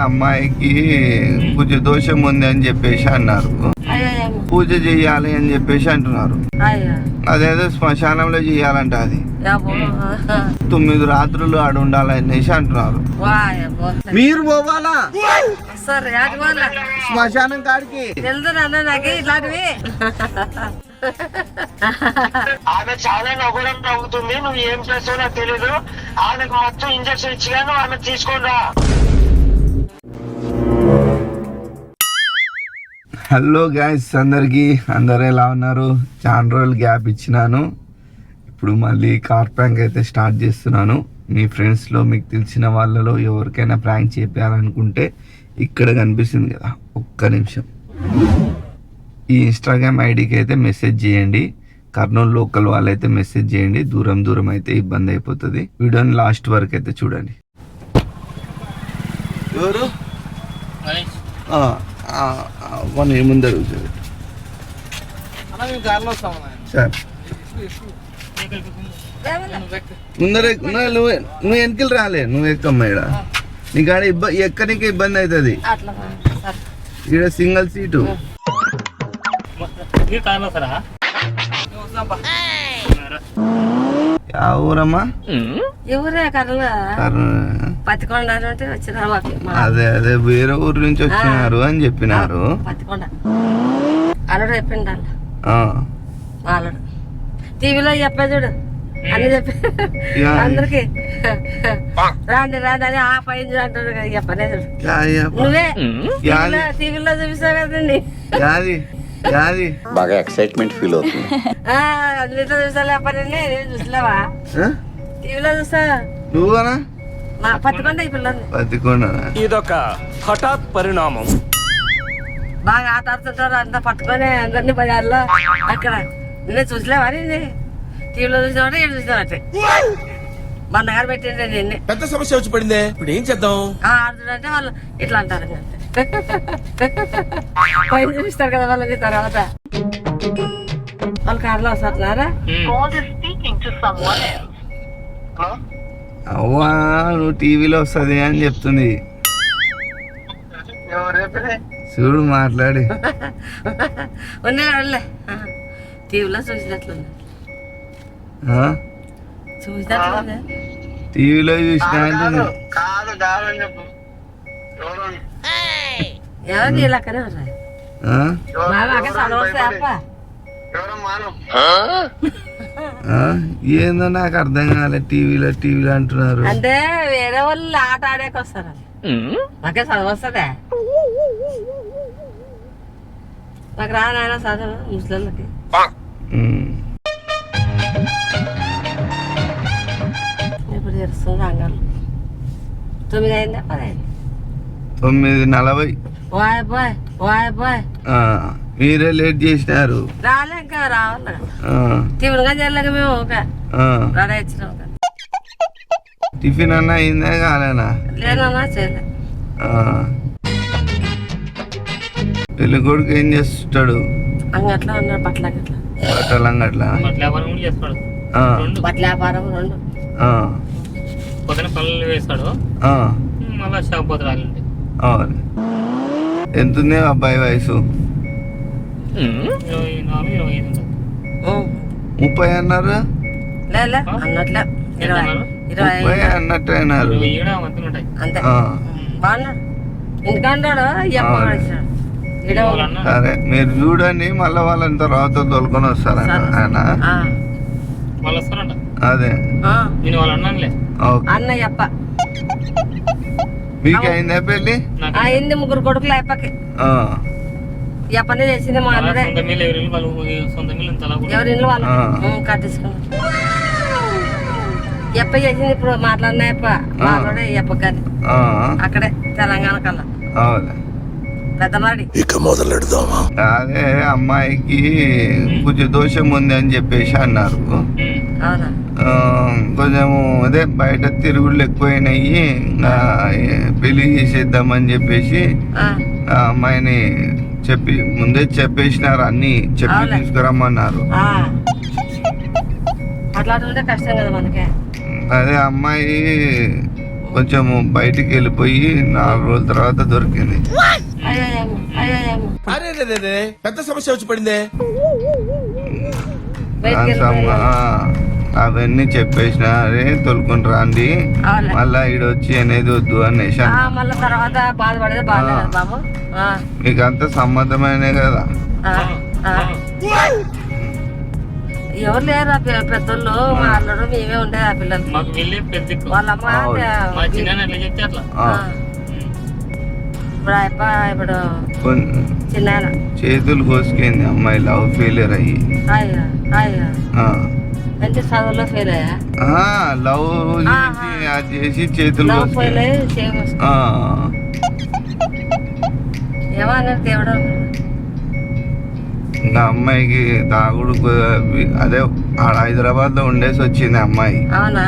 అమ్మాయికి పూజ దోషం ఉంది అని చెప్పేసి అన్నారు. పూజ చెయ్యాలి అని చెప్పేసి అంటున్నారు. అదేదో శ్మశానంలో చెయ్యాలంట. అది 9 రాత్రులు ఆడ ఉండాలనేసి అంటున్నారు. మీరు పోవాలా శ్మశానం కాడికి? నాకు ఇట్లాంటివి ఆమె చాలా నవ్వడం నవ్వుతుంది. నువ్వు ఏం చేస్తావు నాకు తెలీదు. ఆమెకు మొత్తం ఇంజక్షన్ ఇచ్చిగాను ఆమె తీసుకోండి. హలో గైస్, అందరు ఎలా ఉన్నారు? చాలా రోజులు గ్యాప్ ఇచ్చినాను. ఇప్పుడు మళ్ళీ కార్ ప్రాంక్ అయితే స్టార్ట్ చేస్తున్నాను. మీ ఫ్రెండ్స్లో మీకు తెలిసిన వాళ్ళలో ఎవరికైనా ప్రాంక్ చేయాలనుకుంటే ఇక్కడ కనిపిస్తుంది కదా, ఒక్క నిమిషం ఈ ఇన్స్టాగ్రామ్ ఐడికి అయితే మెసేజ్ చేయండి. కర్నూలు లోకల్ వాళ్ళైతే మెసేజ్ చేయండి. దూరం అయితే ఇబ్బంది అయిపోతుంది. వీడియోని లాస్ట్ వరకు అయితే చూడండి. ఎవరు ముందర సార్, ముందర నువ్వు వెనకలు రాలే, నువ్వు ఎక్కమ్మా. ఇక్కడ నీ కాడ ఎక్కడికి ఇబ్బంది అవుతుంది. ఇక్కడ సింగిల్ సీటు. ఊరమ్మా? అదే వేరే ఊరు నుంచి వచ్చినారు అని చెప్పినారు. అల్లుడు చెప్పిండు అల్లుడు టీవీలో చెప్పా చూడు అని చెప్పి అందరికి రాండి అని ఆ పైన అంటాడు కదా, చెప్పలేదు నువ్వే టీవీలో చూపిస్తావు కదండి. బాగా ఎక్సైట్మెంట్ ఫీల్ అవుతుంది. అన్నిట్లో చూసా లేపనండి. నేను చూసలేవా? టీవీలో చూసా. నువ్వునా? పత్తికొండ ఈ పిల్లలు ఇదొక హఠాత్ పరిణామం. బాగా ఆట ఆడుతుంటారు అంతా పట్టుకొని అందరినీ బజార్లో అక్కడ. నేను చూసలేవా? నేను టీవీలో చూసినట్టు ఇక్కడ చూసినట్టే బండగారు పెట్టిండే నిన్నే. పెద్ద సమస్య వచ్చి పడిందే, ఇప్పుడు ఏం చేద్దాం? ఆడుతుంటే వాళ్ళు ఇట్లా అంటారు. పైన చూపిస్తారు కదా వాళ్ళకి. తర్వాత వాళ్ళు కార్లో వస్తున్నారా? అవ్వా నువ్వు టీవీలో వస్తుంది అని చెప్తుంది. చూడు మాట్లాడి. ఉన్నాలే టీవీలో చూసినట్లుంది. చూసినట్లుంది టీవీలో చూసిన అంటుంది. ఎవరు నీళ్ళక్కనే ఉన్నాయి. ఏందో నాకు అర్థం కాలే. టీవీలో అంటున్నారు అంటే వేరే వాళ్ళు ఆట ఆడేకి వస్తారు. నాకే చదువు వస్తుందా? నాకు రానాయన చదువు ముస్లింలకి. ఇప్పుడు తెలుస్తుంది అంగళ్ళు 9 అయిందా 10 అయింది? 9:40. బాయ్ మీరే లేట్ చేసినారు. రాలే ఇంకా రావాలి. టిఫిన్గా చేయలేక మేము రెడీ ఇచ్చినాం. టిఫిన్ అన్నా అయిందా కాలేనా? లేదన్నా చేయలే. పెళ్లి కొడుకు ఏం చేస్తాడు? అంగట్లో ఉన్నాడు. బట్టల అంగట్లా బట్టల వ్యాపారం 2. పొద్దున పనులు వేస్తాడు, మళ్ళా షాప్ పోతాడు. ఎంత ఉంది అబ్బాయి వయసు? 30 అన్నారు. అన్నట్లే 20 అన్నట్టు అయినారు. అంతే బాగున్నాడు. ఇంటికంటాడు. సరే మీరు చూడండి, మళ్ళీ వాళ్ళని తర్వాత తోలుకొని వస్తారంట ఆయన. అదే అన్నయ్యప్ప మీకు అయిందా పెళ్ళి? అయింది. 3 కొడుకులు అప్పకి. ఎప్పనే చేసింది మా అల్లుడే. ఎవరి ఇల్లు వాళ్ళు కట్టించుకున్నారు. ఎప్ప చేసింది ఇప్పుడు మాట్లాడినాయప్ప మా అల్లుడే. ఎప్ప కానీ అక్కడే తెలంగాణ కల్లా పెద్దమాడి. ఇక మొదలెడదామా? అదే అమ్మాయికి పూజ దోషం ఉంది అని చెప్పేసి అన్నారు. అవునా? కొంచెము అదే బయట తిరుగుళ్ళు ఎక్కువైనాయి, పెళ్లి చేసేద్దామని చెప్పేసి అమ్మాయిని ముందే చెప్పేసినారు. అన్ని చెప్పి తీసుకురమ్మన్నారు. అట్లా కష్టం కదా మనకి. అదే అమ్మాయి కొంచెం బయటికి వెళ్ళిపోయి 4 రోజుల తర్వాత దొరికింది. అయ్యో అరే రే, రే, రే, పెద్ద సమస్య వచ్చి పడిందే. దాని అవన్నీ చెప్పేసిన, అరే తొలుకొని రాండి, అవునులే. మళ్ళా ఈడొచ్చి అనేది వద్దు అనేసి అన్నా. మళ్ళీ తర్వాత బాధపడేది బాగాలేదు బాబు. మీకు అంత సమ్మతమైనే కదా. ఎవరు లేరు ఆ పెద్దోళ్ళు, మా అల్లుడు మేమే ఉండేది ఆ పిల్లలకి. మాకు వెళ్ళి పెద్ద వాళ్ళ అమ్మ మా చిన్న ఎట్లా చెప్తే అట్లా ఆ, ఇప్పుడు అప్ప ఇప్పుడు చిన్న చేతులు కోసుకుంది అమ్మాయి లవ్ ఫెయిలియర్ అయ్యి. అయ్యో అయ్యో మంచి చదువులో ఫెయిల్ అయ్యా. లవ్ అది చేసి చేతులు లవ్ ఫెయిల్ కోసుకుంది. అయ్యి చేయమోసు ఏమన్నారు దేవుడు. ఇంకా అమ్మాయికి తాగుడు అదే ఆడ హైదరాబాద్ లో ఉండేసి వచ్చింది అమ్మాయి. అవునా.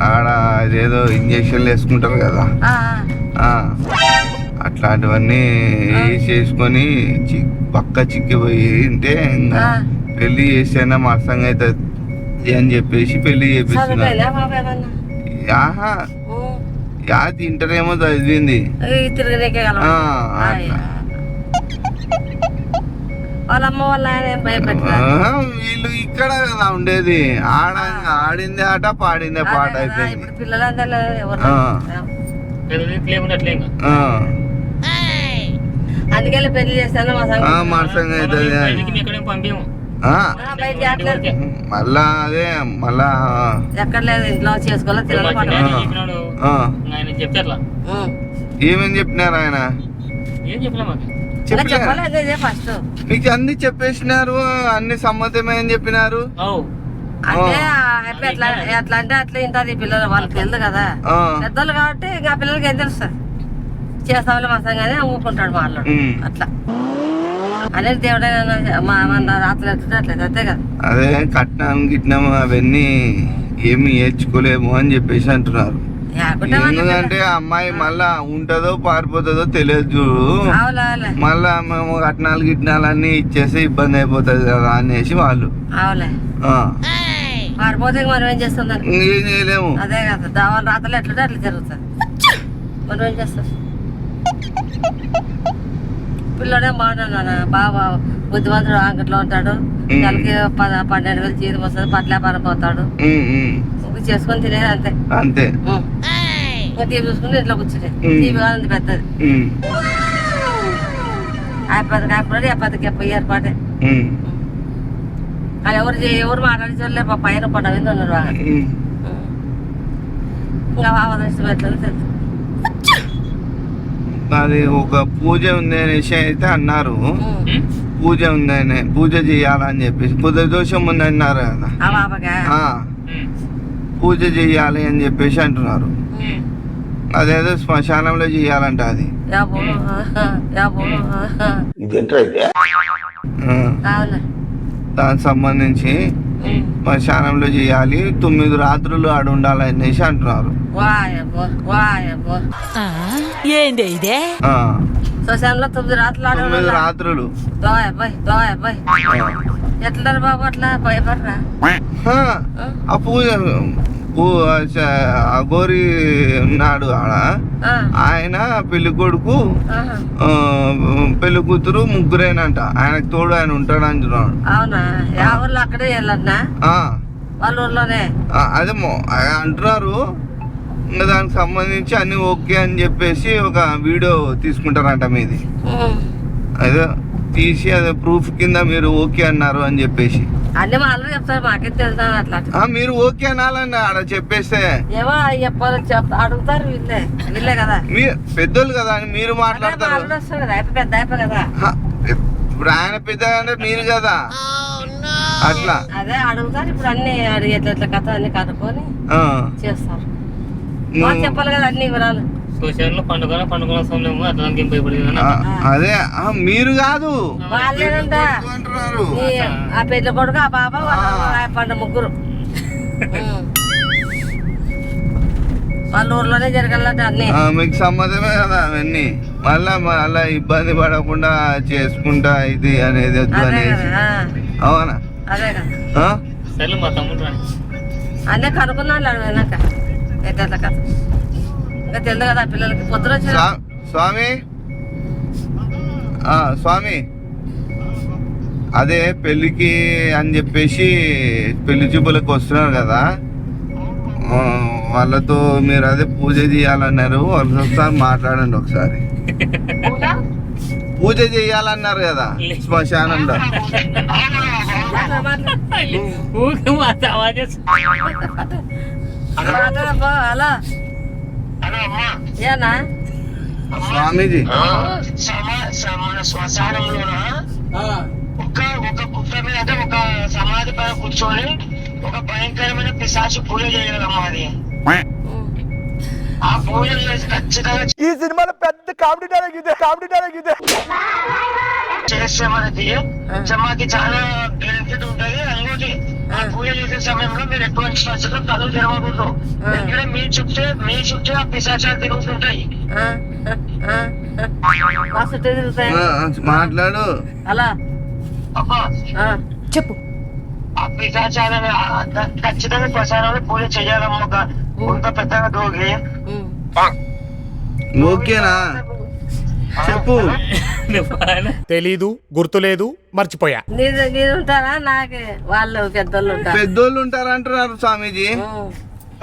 ఆడ అదేదో ఇంజక్షన్లు వేసుకుంటారు కదా, అట్లాంటివన్నీ చేసుకొని పక్క చిక్కిపోయి ఉంటే ఇంకా పెళ్లి చేస్తేనే మత్సంగా అవుతుంది అని చెప్పేసి పెళ్లి చేపిస్తున్నారు. చదువుకోలే బాబు ఏమన్నా. ఆహా తింటారేమో చదివింది. తిరగలేకే అట్లా. వాళ్ళ అమ్మ వాళ్ళ ఆయన ఏం భయపెట్టారు. వీళ్ళు ఇక్కడ కదా ఉండేది, ఆడిందే ఆట పాడిందే పాట అయిపోయింది. ఇప్పుడు పిల్లలందరూ ఎవరు లేకుండా అట్లే ఇంకా అందుకే పెళ్లి చేస్తాను మా మత్సంగా అవుతుంది. బయటికి ఎక్కడేం పంపించము బయట మళ్ళా అదే మళ్ళా ఎక్కడ లేదు, ఇంట్లో చేసుకోవాలి తినాలి చెప్పినాడు ఆయన చెప్తే అట్లా ఏమేమి చెప్పినారు ఆయన? ఏం చెప్పలే మాకు చెప్పలేదు ఇదే ఫస్ట్. మీకు అన్ని చెప్పేసినారు, అన్ని సమ్మతమే అని చెప్పినారు. అంటే ఎట్లా ఎట్లా అంటే అట్లా ఇంటది పిల్లలు, వాళ్ళకి తెలుదు కదా పెద్దలు కాబట్టి ఇంకా పిల్లలకి ఏం తెలుస్తుంది. చేస్తామని మసంగానే ఊరుకుంటాడు వాళ్ళు అట్లా అనేది దేవుడైనా మన రాత్రులు ఎట్లా అట్లేదు అంతే కదా. అదే కట్నం గిట్నం అవన్నీ ఏమి నేర్చుకోలేము అని చెప్పేసి అంటున్నారు. ఎందుకంటే అమ్మాయి మళ్ళా ఉంటదో పారిపోతుందో తెలియదు చూడు, మళ్ళా మేము కట్నాలు గిట్నాలు అన్ని ఇచ్చేసి ఇబ్బంది అయిపోతుంది కదా అనేసి వాళ్ళు. అవులే పారిపోతే మనం ఏం చేస్తుందని ఏం చేయలేము. అదే కదా దాని రాత్రులు ఎట్లుంటే అట్లా జరుగుతుంది. మనం ఏం చేస్తాం. పిల్లడే బాగున్నాడు, బాగా బుద్ధిమంతుడు, అంగట్లో ఉంటాడు, నెలకి 12,000 జీతం వస్తుంది, పట్ల వ్యాపారం పోతాడు, చేసుకొని తినేది అంతే అంతే. టీవీ చూసుకుని ఇంట్లో కూర్చుని టీవీ కావాలి పెద్దది అయిపోతుంది ఎప్పటికి ఏర్పాటే. అది ఎవరు మాట్లాడి చూడలే పైన పడవింది ఉన్నారు బాగా. ఇంకా ఆవదం ఎట్లా తెలుసు. అది ఒక పూజ ఉంది అనేసి అయితే అన్నారు, పూజ ఉందని పూజ చేయాలని చెప్పేసి పూజ దోషం ఉంది అన్నారు కదా, పూజ చెయ్యాలి అని చెప్పేసి అంటున్నారు. అదేదో శ్మశానంలో చెయ్యాలంట అది. దానికి సంబంధించి శ్మశానంలో చేయాలి, 9 రాత్రులు ఆడ ఉండాలి అనేసి అంటున్నారు. ఏంది ఇదే శ్మశానంలో 9 రాత్రులు 9 రాత్రులు ఎట్లా బాబు అట్లా భయపడరా. ఆ పూజ అఘోరి ఉన్నాడు ఆడ, ఆయన పెళ్లి కొడుకు పెళ్లి కూతురు ముగ్గురేనంట, ఆయనకు తోడు ఆయన ఉంటాడు అంటున్నాడు. అవునా ఊర్లో అక్కడే వెళ్ళన్నా వాళ్ళ ఊర్లోనే అదే అంటున్నారు. ఇంకా దానికి సంబంధించి అన్ని ఓకే అని చెప్పేసి ఒక వీడియో తీసుకుంటారంట మీది, అదే తీసి అదే ప్రూఫ్ కింద మీరు ఓకే అన్నారు అని చెప్పేసి అన్ని వాళ్ళు చెప్తారు, మాకేం తెలుసా అట్లా. మీరు ఓకే అనాలండి ఆడ చెప్పేస్తే. ఏమో చెప్పాలి అడుగుతారు వీళ్ళే కదా, మీరు పెద్దోళ్ళు కదా అని మీరు మాట్లాడతారు. పెద్ద కదా ఇప్పుడు ఆయన పెద్ద అంటే మీరు కదా అట్లా. అదే అడుగుతారు ఇప్పుడు అన్ని అడిగి ఎట్లా కథ అన్ని కనుక్కొని చేస్తారు. చెప్పాలి కదా అన్ని వివరాలు. పండుగ సమయంలో అట్లా భయపడేది. అదే మీరు కాదు వాళ్ళేనంట ఆ పెద్ద కొడుకు ఆ బాబా పండు ముగ్గురు వాళ్ళ ఊర్లోనే జరగాలంట అన్ని. మీకు సమ్మతమే కదా అవన్నీ, మళ్ళా ఇబ్బంది పడకుండా చేసుకుంటా ఇది అనేది వద్దు అనేది. అవునా? అదే కదా సరే మా తమ్ముడు అన్నీ కనుక్కున్నాను వెనక ఎట్లా కథ ఇంకా తెలియదు కదా పిల్లలకి పొద్దున వచ్చిన స్వామి స్వామి అదే పెళ్ళికి అని చెప్పేసి పెళ్లి చూపులకు వస్తున్నారు కదా, వాళ్ళతో మీరు అదే పూజ చేయాలన్నారు, వాళ్ళతో ఒకసారి మాట్లాడండి ఒకసారి. పూజ చేయాలన్నారు కదా శ్మశానంలో. ఊరికే మా సమాజం మాట్లాడపో. హలో ఏనా స్వామీజీ మన శ్మశానంలోన ఒక పుట్ట మీద అంటే ఒక సమాధి పైన కూర్చొని ఒక భయంకరమైన పిశాచి పూజ చేయాలమ్మా. అది ఆ పూజ చేసి ఖచ్చితంగా ఈ సినిమాలో పెద్ద కామెడీ డైలాగ్ ఇదే చేస్తే మనకి చాలా బెనిఫిట్ ఉంటది. ఇంకోటి ఆ పూజ చేసే సమయంలో మీరు ఎటువంటి శ్వాసలో కళ్ళు తెరవకూడదు. ఎందుకంటే మీ చుట్టూ ఆ పిశాచాలు తిరుగుతుంటాయి. మాట్లాడు. హలో అబ్బా చెప్పు. ఆ పిశాచాలని ఖచ్చితంగా శ్మశానంలో పూజ చేయాలమ్మా. కొంత పెద్దగా దోగి ఓకేనా చెప్పు. తెలీదు, గుర్తులేదు, మర్చిపోయా. నేను ఉంటారా? నాకు వాళ్ళు పెద్దోళ్ళు ఉంటారు. పెద్దోళ్ళు ఉంటారంటున్నారు స్వామీజీ.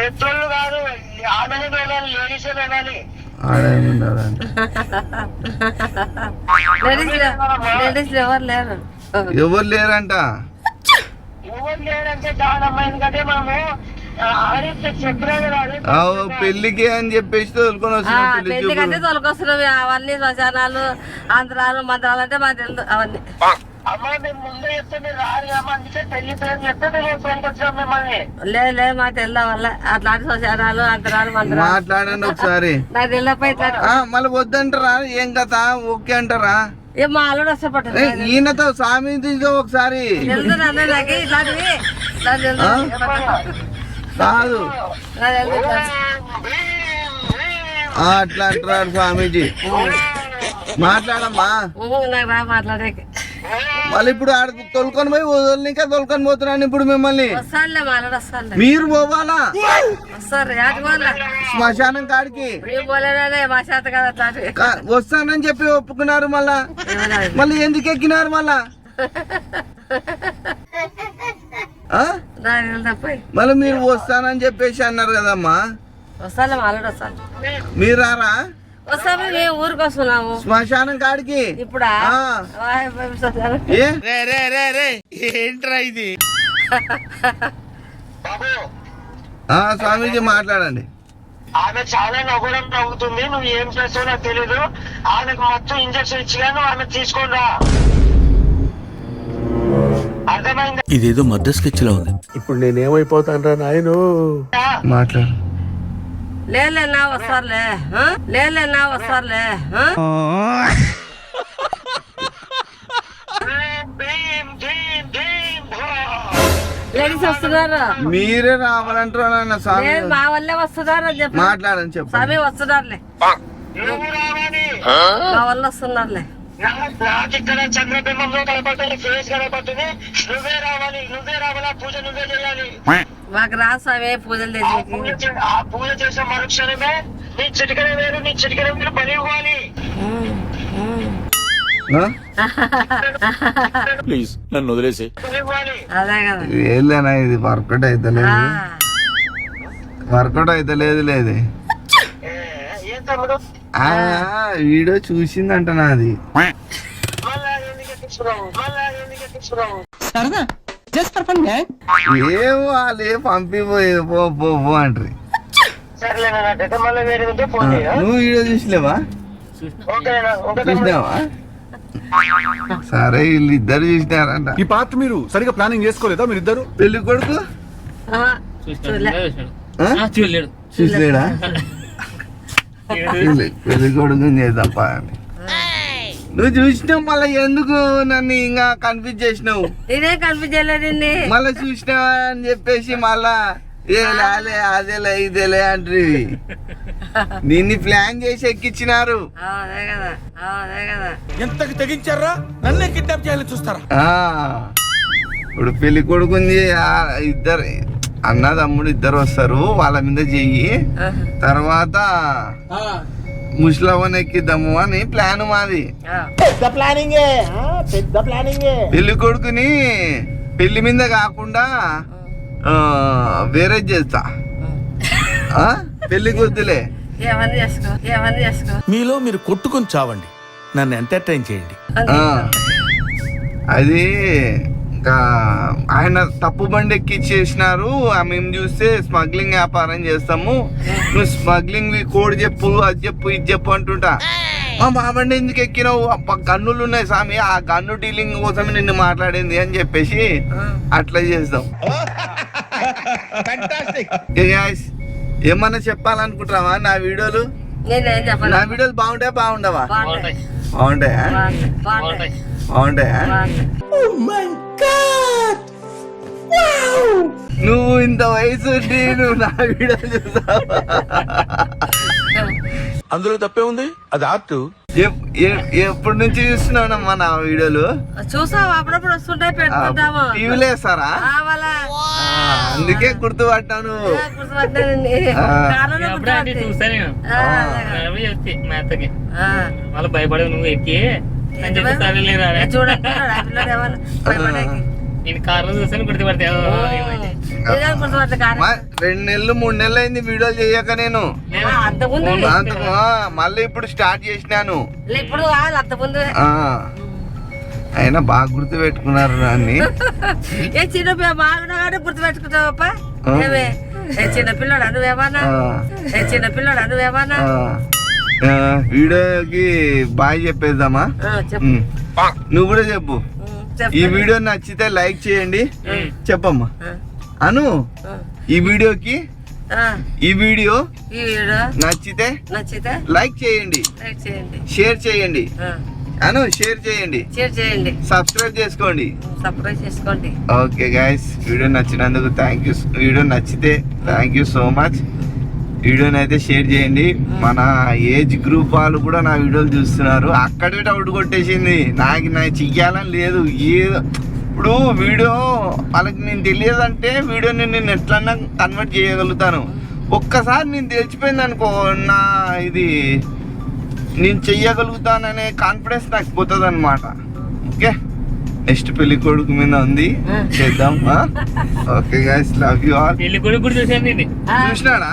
పెద్దోళ్ళు కాదు, ఆమెనే వెళ్ళాలి, లేడీసే వెళ్ళాలి. లేడీస్ ఎవరు లేరు. ఎవరు లేరంట. ఎవరు లేరంటే కాదమ్మా, ఎందుకంటే మనము పెళ్లికి అని చెప్పేసి తోలుకొని వచ్చిన పెళ్లికంటే తొలకొస్తున్నాం. అవన్నీ శ్మశానాలు, ఆంధ్రాలు, మంత్రాలు అంటే మాకు తెలుసు అవన్నీ. అమ్మా మేము ముందే చెప్తే మీరు రారు అమ్మా, అందుకే పెళ్లి పేరు చెప్తే మేము ఫ్రెండ్ వచ్చాం మిమ్మల్ని. లేదు మాకు తెలుదా వల్ల అట్లాంటి శ్మశానాలు, అంతరాలు, మంత్రాలు. మాట్లాడండి ఒకసారి. నాకు తెలియపోయి మళ్ళీ వద్దంటారా? ఏం కథ ఓకే అంటారా? ఏ మా అల్లుడు వస్తే పట్టదు. ఈయనతో స్వామీజీతో ఒకసారి తెలుసు నాన్న నాకు ఇట్లాంటివి. నాకు తెలుసు కాదు నాకు తెలుసు ఇట్లాంటివి. అట్లా అంటున్నాడు స్వామీజీ. మాట్లాడమ్మా. నాకు రా మాట్లాడేకి. మళ్ళీ ఇప్పుడు ఆడ తొలుకొని పోయి వదలనిక తొలుకొని పోతున్నాను ఇప్పుడు మిమ్మల్ని. వస్తానులే మాట్లాడు వస్తానులే. మీరు పోవాలా వస్తారు యాటి వాళ్ళ శ్మశానం కాడికి? మేము పోలేనే మా చేత కదా అట్లాంటివి. వస్తానని చెప్పి ఒప్పుకున్నారు, మళ్ళీ ఎందుకు ఎక్కినారు మళ్ళా? నాకు తెలుసు పోయి. మళ్ళీ మీరు వస్తానని చెప్పేసి అన్నారు కదమ్మా. వస్తానులే మాట్లాడు వస్తాను. మీరు రారా వస్తాము? మేము ఊరికి వస్తున్నాము శ్మశానం కాడికి ఇప్పుడా? ఏంట్రా ఇది? బాబు స్వామీజీ మాట్లాడండి. ఆమె చాలా నవ్వడం నవ్వుతుంది. నువ్వు ఏం చేస్తావు నాకు తెలీదు. ఆమెకు మొత్తం ఇంజక్షన్ ఇచ్చిగా నువ్వు ఆమె తీసుకోండా. అర్థమైందా? ఇదేదో మద్ద స్కెచ్ లో ఉంది. ఇప్పుడు నేనేమైపోతాను నాయను? మాట్లాడు. లేలే నా వస్తారులే. లేలే నా వస్తారులే. లేడీస్ వస్తున్నారు. మీరే రావాలంటారు స్వామి. లేదు మా వల్లే వస్తున్నారు అని చెప్పి మాట్లాడని చెప్పు. స్వామి వస్తున్నారులే. నువ్వు రావాలి. మా వల్ల వస్తున్నారులే. నాకు ఇక్కడ చంద్రబింబంలో కనపడుతుంది, ఫేస్ కనపడుతుంది. నువ్వే రావాలి, నువ్వే రావాలి. పూజ నువ్వే చేయాలి. మాకు రా స్వామి పూజలు చేసి. ఆ పూజ చేసే మరుక్షణమే నీ చిటికన వేరు బలి ఇవ్వాలి. ప్లీజ్ నన్ను వదిలేసి. బలి ఇవ్వాలి. అదే కదా. ఏలేనా ఇది వర్కౌట్ అవుతలేదు, వర్కౌట్ అవుతలేదు. లేదు ఏం తమ్ముడు వీడియో చూసిందంట నాది. మళ్ళా ఎందుకు ఎక్కించుకున్నావు? ఏమో వాళ్ళే పంపిపోయేది పో పో పో అంటారు. సర్లేనా మళ్ళీ వేరే ఉంటే ఫోన్ చేయ. నువ్వు వీడియో చూసిలేవా? ఓకేనా? చూసినావా? సరే వీళ్ళు ఇద్దరు చూసినారంట. ఈ పార్ట్ మీరు సరిగా ప్లానింగ్ చేసుకోలేదా మీరిద్దరు? పెళ్లి కొడుకు చూడలేడు. చూసలేడా? పెళ్లి కొడుకు చేద్దాం అని నువ్వు చూసినావు, మళ్ళీ ఎందుకు నన్ను ఇంకా కన్ఫ్యూజ్ చేసినావు? నేనే కన్ఫ్యూజ్ చేయలేదు. మళ్ళీ చూసినావా అని చెప్పేసి మళ్ళా ఏ లాలే అదేలే ఇదేలే అంటారు. నిన్ను ప్లాన్ చేసి ఎక్కించినారు. అదే కదా, అదే కదా. ఎంతకి తెగించారా? నన్నే కిడ్నాప్ చేయాలని చూస్తారా? ఇప్పుడు పెళ్లి కొడుకుంది ఇద్దరు అన్న తమ్ముడు ఇద్దరు వస్తారు, వాళ్ళ మీద చెయ్యి, తర్వాత ముసలవ్వని ఎక్కిద్దాము అని ప్లాన్ మాది. పెళ్లి కొడుకుని పెళ్లి మీద కాకుండా వేరే చేస్తా. పెళ్లి కొద్దులే, ఏమని చేసుకో. మీలో మీరు కొట్టుకొని చావండి, నన్ను ఎంటర్టైన్ చేయండి. అది ఇంకా ఆయన తప్పు బండి ఎక్కిచ్చేసినారు. మేము చూస్తే స్మగ్లింగ్ వ్యాపారం చేస్తాము, నువ్వు స్మగ్లింగ్ కోడ్ చెప్పు, అది చెప్పు, ఇది చెప్పు అంటుంటా. మా బండి ఎందుకు ఎక్కినావు, గన్నులు ఉన్నాయి స్వామి, ఆ గన్ను డీలింగ్ కోసం నిన్ను మాట్లాడింది అని చెప్పేసి అట్లా చేస్తాం. ఏమన్నా చెప్పాలనుకుంటావా నా వీడియోలు? నేనేం చెప్పాలి, నా వీడియోలు బాగుంటాయా బాగుండవా? బాగుంటాయి. బాగుంటాయా? బాగుంటాయి. బాగుంటాయా? నువ్వు ఇంత వయసు ఉండి నువ్వు నా వీడియోలు చూసావా? అందులో తప్పే ఉంది, అది ఆర్ట్. ఎప్పటి నుంచి చూస్తున్నావునమ్మా నా వీడియోలు? చూసావు, అప్పుడప్పుడు వస్తుంటాయి, పెడుతుంటాము. టీవీలో వేస్తారా? అందుకే గుర్తుపట్టాను. చూసా నేను చెప్తే మా అత్తకి వాళ్ళు భయపడే నువ్వు ఎక్కి అని చెప్పి సరేలేరా చూడండి నేను కార్లో చూసాను గుర్తుపడతావు. 2 నెలలు 3 నెలలు అయింది వీడియోలు చేయక నేను. మళ్ళీ ఇప్పుడు స్టార్ట్ చేసినాను. ఇప్పుడు అంతకుముందు అయినా బాగా గుర్తు పెట్టుకున్నారు దాన్ని. ఏ చిన్న బాగున్నా కానీ గుర్తు పెట్టుకుంటావప్ప. ఏమే చిన్న పిల్లడా నువ్వేమన్నా వీడియోకి బాయ్ చెప్పేద్దామా? చెప్పు. నువ్వు కూడా చెప్పు. ఈ వీడియో నచ్చితే లైక్ చేయండి. చెప్పమ్మా అను. ఈ వీడియో నచ్చితే లైక్ చేయండి, షేర్ చేయండి అను, షేర్ చేయండి, సబ్స్క్రైబ్ చేసుకోండి. ఓకే గైస్, వీడియో నచ్చినందుకు థ్యాంక్ యూ. వీడియో నచ్చితే థ్యాంక్ యూ సో మచ్. వీడియోని అయితే షేర్ చేయండి. మన ఏజ్ గ్రూప్ వాళ్ళు కూడా నా వీడియోలు చూస్తున్నారు. అక్కడే డౌట్ కొట్టేసింది నాకు చెయ్యాలని లేదు. ఏదో ఇప్పుడు వీడియో వాళ్ళకి నేను తెలియదంటే వీడియోని నేను ఎట్లన్నా కన్వర్ట్ చేయగలుగుతాను. ఒక్కసారి నేను తెలిసిపోయింది అనుకో, నా ఇది నేను చెయ్యగలుగుతాననే కాన్ఫిడెన్స్ నాకు పోతుంది అనమాట. ఓకే, నెక్స్ట్ పెళ్లి కొడుకు మీద ఉంది, చేద్దాం. Okay guys, love you all. పెళ్లి కొడుకు చూసాను చూసినాడా?